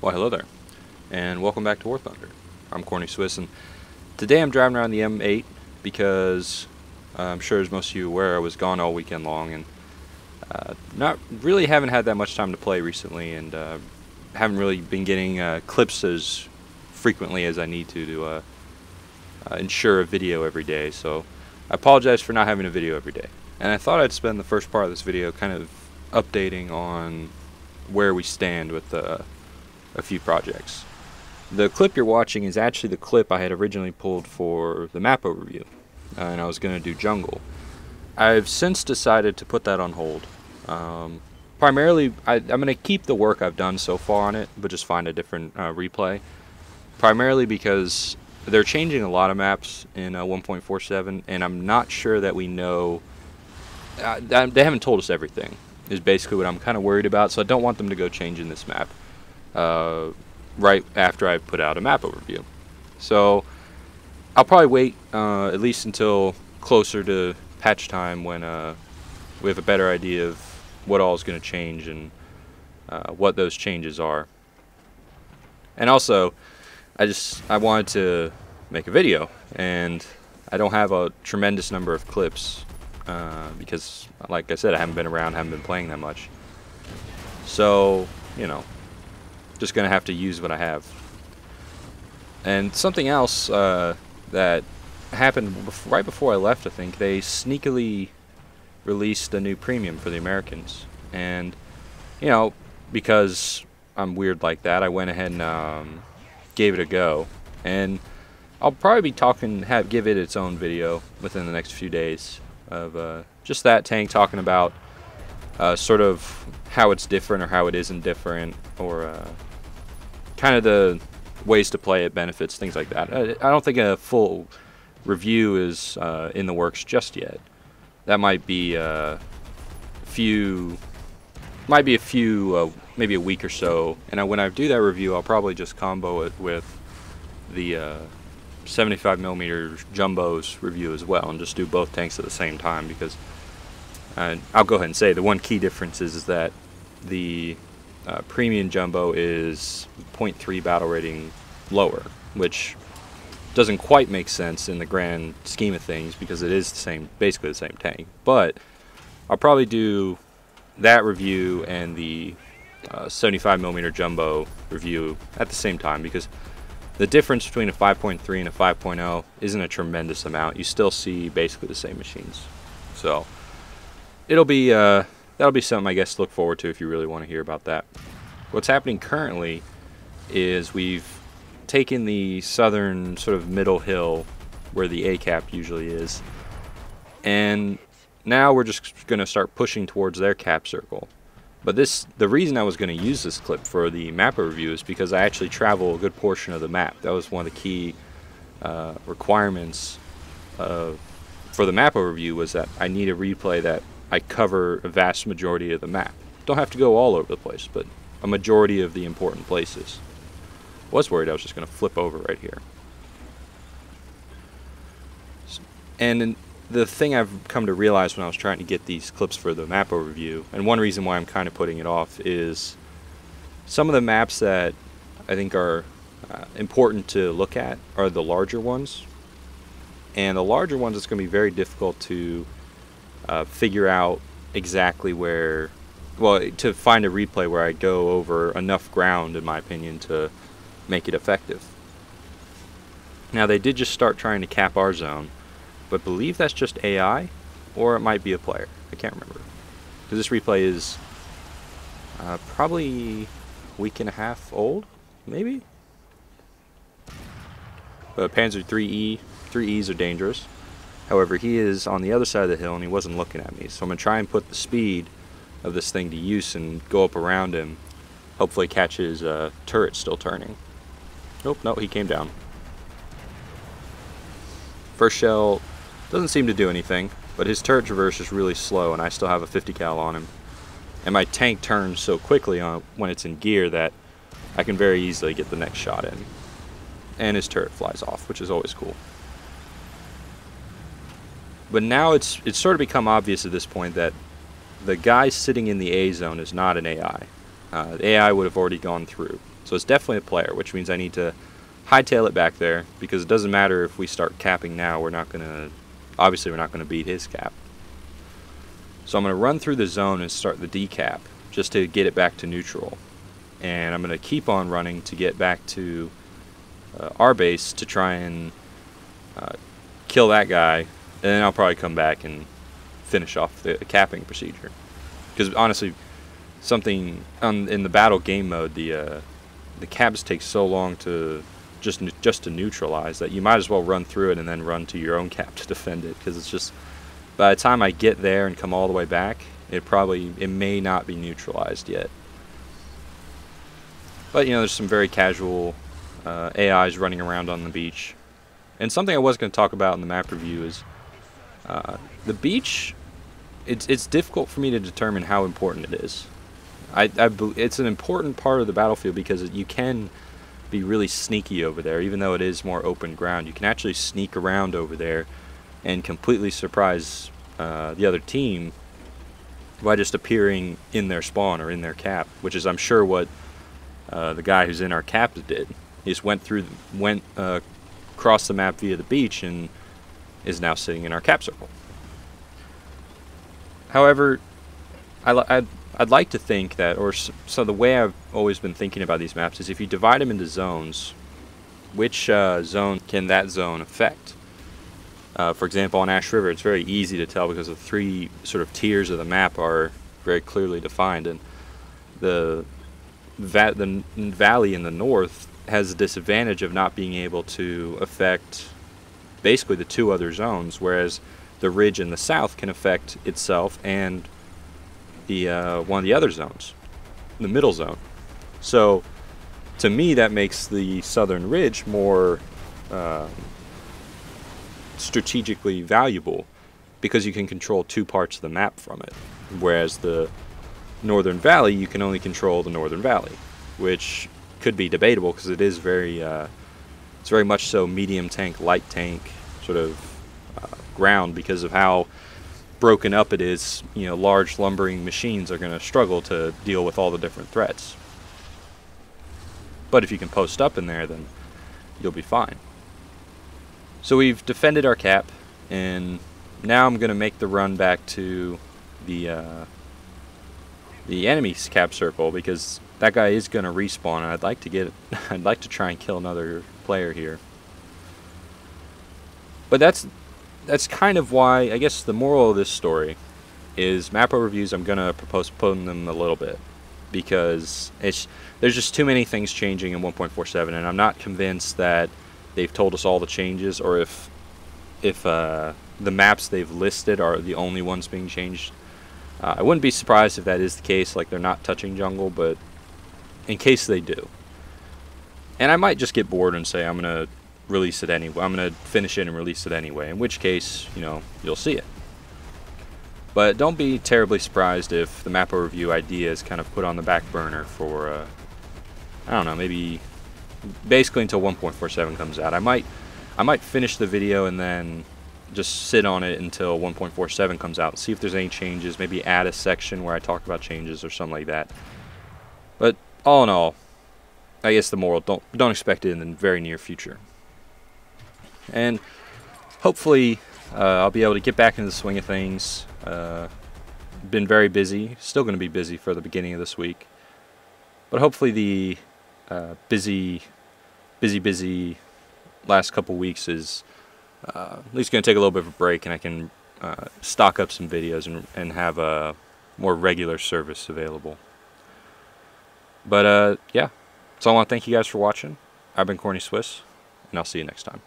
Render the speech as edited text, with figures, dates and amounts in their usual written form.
Well, hello there, and welcome back to War Thunder. I'm Corny Swiss, and today I'm driving around the M8 because I'm sure as most of you are aware, I was gone all weekend long, and haven't had that much time to play recently, and haven't really been getting clips as frequently as I need to ensure a video every day. So I apologize for not having a video every day. And I thought I'd spend the first part of this video kind of updating on where we stand with a few projects. The clip you're watching is actually the clip I had originally pulled for the map overview, and I was going to do jungle. I've since decided to put that on hold. Primarily, I'm going to keep the work I've done so far on it, but just find a different replay. Primarily because they're changing a lot of maps in 1.47, and I'm not sure that we know. They haven't told us everything, is basically what I'm kind of worried about, so I don't want them to go changing this map right after I put out a map overview. So I'll probably wait at least until closer to patch time when we have a better idea of what all is going to change and what those changes are. And also, I wanted to make a video, and I don't have a tremendous number of clips because, like I said, I haven't been around, haven't been playing that much. So, you know, just gonna have to use what I have. And something else that happened right before I left, I think, they sneakily released a new premium for the Americans. And, you know, because I'm weird like that, I went ahead and gave it a go. And I'll probably be give it its own video within the next few days of just that tank, talking about sort of how it's different or how it isn't different, or kind of the ways to play it, benefits, things like that. I don't think a full review is in the works just yet. That might be maybe a week or so. And when I do that review, I'll probably just combo it with the 75mm Jumbo's review as well, and just do both tanks at the same time, because I'll go ahead and say the one key difference is that the premium Jumbo is 0.3 battle rating lower, which doesn't quite make sense in the grand scheme of things because it is basically the same tank. But I'll probably do that review and the 75mm Jumbo review at the same time, because the difference between a 5.3 and a 5.0 isn't a tremendous amount. You still see basically the same machines. So that'll be something, I guess, to look forward to if you really want to hear about that. What's happening currently is we've taken the southern sort of middle hill where the A cap usually is, and now we're just going to start pushing towards their cap circle. But the reason I was going to use this clip for the map review is because I actually travel a good portion of the map. That was one of the key requirements for the map overview, was that I need a replay that I cover a vast majority of the map. Don't have to go all over the place, but a majority of the important places. Was worried I was just going to flip over right here. And the thing I've come to realize when I was trying to get these clips for the map overview, and one reason why I'm kind of putting it off, is some of the maps that I think are important to look at are the larger ones. And the larger ones, it's going to be very difficult to figure out exactly where, well, to find a replay where I go over enough ground, in my opinion, to make it effective. Now, they did just start trying to cap our zone, but believe that's just AI, or it might be a player. I can't remember, because this replay is probably a week and a half old, maybe. But Panzer 3E, 3Es are dangerous. However, he is on the other side of the hill, and he wasn't looking at me. So I'm going to try and put the speed of this thing to use and go up around him. Hopefully catch his turret still turning. Nope, no, he came down. First shell doesn't seem to do anything, but his turret traverse is really slow, and I still have a 50 cal on him. And my tank turns so quickly when it's in gear that I can very easily get the next shot in. And his turret flies off, which is always cool. But now it's sort of become obvious at this point that the guy sitting in the A zone is not an AI. The AI would have already gone through. So it's definitely a player, which means I need to hightail it back there, because it doesn't matter if we start capping now. Obviously we're not going to beat his cap. So I'm going to run through the zone and start the decap just to get it back to neutral. And I'm going to keep on running to get back to our base to try and kill that guy. And then I'll probably come back and finish off the capping procedure. Because honestly, in the battle game mode, the caps take so long to just to neutralize that you might as well run through it and then run to your own cap to defend it, because it's just, by the time I get there and come all the way back, it may not be neutralized yet. But there's some very casual AIs running around on the beach. And something I was going to talk about in the map review is the beach. It's difficult for me to determine how important it is. It's an important part of the battlefield because you can be really sneaky over there. Even though it is more open ground, you can actually sneak around over there and completely surprise the other team by just appearing in their spawn or in their cap, which is, I'm sure, what the guy who's in our cap did. He just went across the map via the beach and is now sitting in our cap circle. However, I'd like to think that, so the way I've always been thinking about these maps is if you divide them into zones, which zone can that zone affect? For example, on Ash River, it's very easy to tell because the three sort of tiers of the map are very clearly defined, and the valley in the north has the disadvantage of not being able to affect basically the two other zones, whereas the ridge in the south can affect itself and the one of the other zones, the middle zone. So to me, that makes the southern ridge more strategically valuable because you can control two parts of the map from it, whereas the northern valley, you can only control the northern valley, which could be debatable because it is it's very much so medium tank, light tank sort of ground because of how broken up it is. Large lumbering machines are going to struggle to deal with all the different threats. But if you can post up in there, then you'll be fine. So we've defended our cap, and now I'm going to make the run back to the enemy's cap circle, because that guy is going to respawn, and I'd like to try and kill another player here. But that's kind of why, I guess the moral of this story is map overviews, I'm going to postpone them a little bit, because there's just too many things changing in 1.47, and I'm not convinced that they've told us all the changes, or if the maps they've listed are the only ones being changed. I wouldn't be surprised if that is the case, like they're not touching jungle, but in case they do. And I might just get bored and say I'm going to release it anyway. I'm going to finish it and release it anyway, in which case, you'll see it. But don't be terribly surprised if the map overview idea is kind of put on the back burner for, I don't know, maybe basically until 1.47 comes out. I might finish the video and then just sit on it until 1.47 comes out, see if there's any changes, maybe add a section where I talk about changes or something like that. But all in all, I guess the moral, don't expect it in the very near future. And hopefully I'll be able to get back into the swing of things. Been very busy, still going to be busy for the beginning of this week. But hopefully the busy last couple weeks is at least going to take a little bit of a break, and I can stock up some videos and have a more regular service available. But yeah, so I want to thank you guys for watching. I've been Corny Swiss, and I'll see you next time.